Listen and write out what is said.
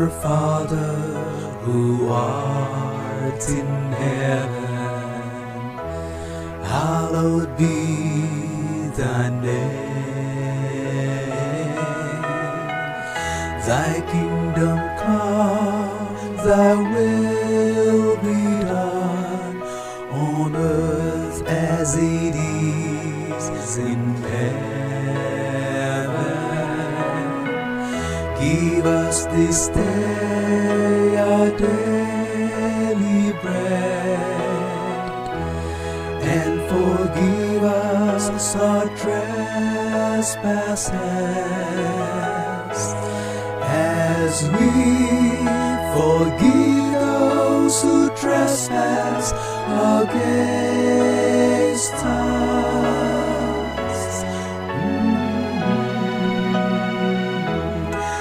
Our Father, who art in heaven, hallowed be thy name. Thy kingdom come, thy will be done, on earth as it is in heaven. Give us this day our daily bread, and forgive us our trespasses, as we forgive those who trespass against us.